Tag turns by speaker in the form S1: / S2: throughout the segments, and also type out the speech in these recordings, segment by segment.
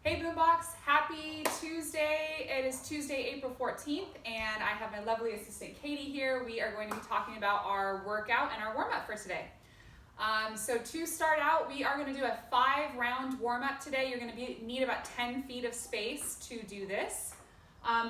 S1: Hey Boombox, happy Tuesday. It is Tuesday, April 14th, and I have my lovely assistant Katie here. We are going to be talking about our workout and our warm-up for today. So to start out, we are going to do a 5-round warm-up today. You're going to need about 10 feet of space to do this.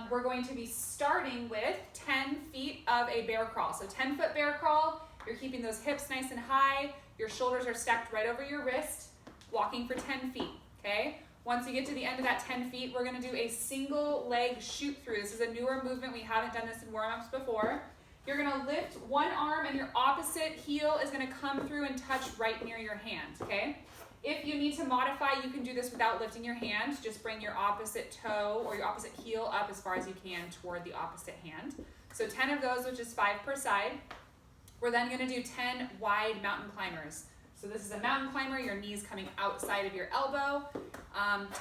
S1: We're going to be starting with 10 feet of a bear crawl. So 10-foot bear crawl, you're keeping those hips nice and high, your shoulders are stacked right over your wrist, walking for 10 feet, okay? Once you get to the end of that 10 feet, we're gonna do a single leg shoot through. This is a newer movement. We haven't done this in warm-ups before. You're gonna lift one arm and your opposite heel is gonna come through and touch right near your hand, okay? If you need to modify, you can do this without lifting your hand. Just bring your opposite toe or your opposite heel up as far as you can toward the opposite hand. So 10 of those, which is 5 per side. We're then gonna do 10 wide mountain climbers. So this is a mountain climber, your knees coming outside of your elbow.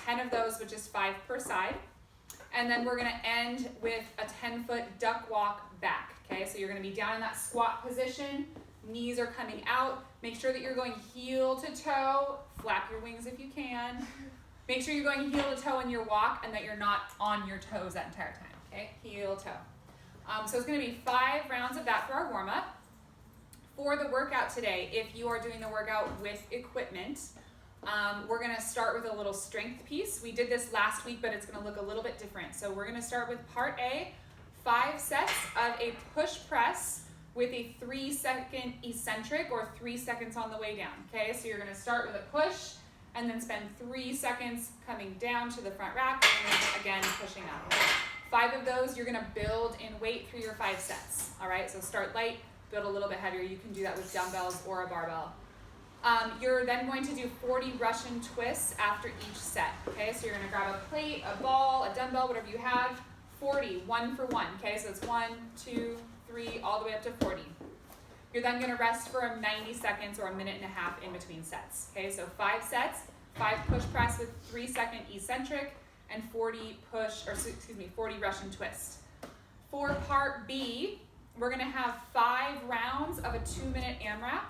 S1: 10 of those, which is 5 per side. And then we're gonna end with a 10-foot duck walk back, okay? So you're gonna be down in that squat position, knees are coming out. Make sure that you're going heel to toe, flap your wings if you can. Make sure you're going heel to toe in your walk and that you're not on your toes that entire time, okay? Heel to toe. So it's gonna be 5 rounds of that for our warm-up. For the workout today, if you are doing the workout with equipment, we're gonna start with a little strength piece. We did this last week, but it's gonna look a little bit different. So we're gonna start with part A, 5 sets of a push press with a 3-second eccentric or 3 seconds on the way down, okay? So you're gonna start with a push and then spend 3 seconds coming down to the front rack and then again pushing up. 5 of those, you're gonna build in weight through your 5 sets, all right? So start light, build a little bit heavier. You can do that with dumbbells or a barbell. You're then going to do 40 Russian twists after each set, okay? So you're gonna grab a plate, a ball, a dumbbell, whatever you have, 40, 1 for 1, okay? So it's 1, 2, 3, all the way up to 40. You're then gonna rest for 90 seconds or a minute and a half in between sets, okay? So 5 sets, 5 push press with 3-second eccentric and 40 Russian twist. For part B, we're gonna have 5 rounds of a 2-minute AMRAP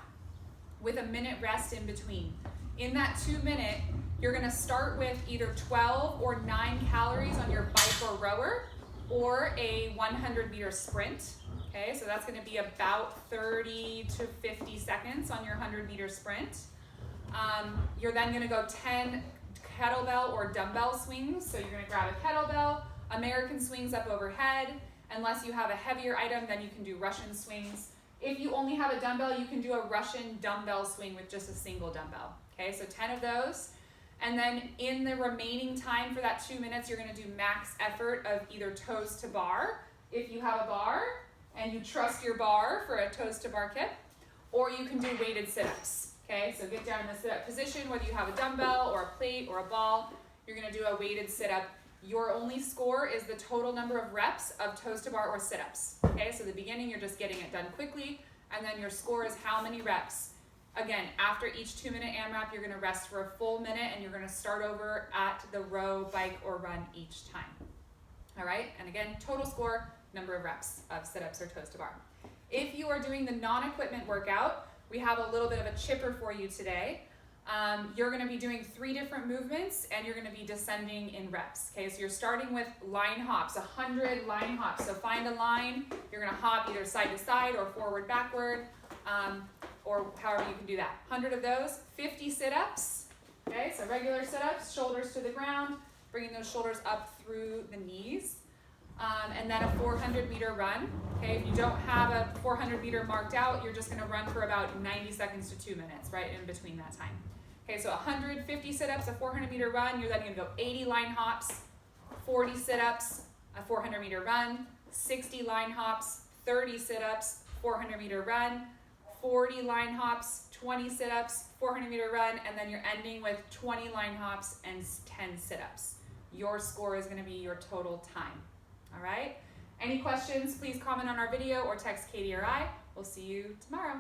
S1: with a minute rest in between. In that 2 minute, you're gonna start with either 12 or 9 calories on your bike or rower or a 100-meter sprint, okay? So that's gonna be about 30 to 50 seconds on your 100-meter sprint. You're then gonna go 10 kettlebell or dumbbell swings. So you're gonna grab a kettlebell, American swings up overhead. Unless you have a heavier item, then you can do Russian swings. If you only have a dumbbell, you can do a Russian dumbbell swing with just a single dumbbell. Okay, so 10 of those. And then in the remaining time for that 2 minutes, you're gonna do max effort of either toes to bar, if you have a bar, and you trust your bar for a toes to bar kip, or you can do weighted sit-ups. Okay, so get down in the sit-up position, whether you have a dumbbell or a plate or a ball, you're gonna do a weighted sit-up. Your only score is the total number of reps of toes to bar or sit-ups. Okay, so the beginning, you're just getting it done quickly, and then your score is how many reps. Again, after each 2-minute AMRAP, you're gonna rest for a full minute, and you're gonna start over at the row, bike, or run each time. All right, and again, total score, number of reps of sit-ups or toes to bar. If you are doing the non-equipment workout, we have a little bit of a chipper for you today. You're gonna be doing 3 different movements and you're gonna be descending in reps, okay? So you're starting with line hops, 100 line hops. So find a line, you're gonna hop either side to side or forward, backward, or however you can do that. 100 of those, 50 sit-ups, okay? So regular sit-ups, shoulders to the ground, bringing those shoulders up through the knees. And then a 400-meter run, okay? If you don't have a 400-meter marked out, you're just gonna run for about 90 seconds to 2 minutes, right in between that time. Okay, so 150 sit-ups, a 400-meter run, you're then gonna go 80 line hops, 40 sit-ups, a 400-meter run, 60 line hops, 30 sit-ups, 400-meter run, 40 line hops, 20 sit-ups, 400-meter run, and then you're ending with 20 line hops and 10 sit-ups. Your score is gonna be your total time, all right? Any questions, please comment on our video or text Katie or I. We'll see you tomorrow.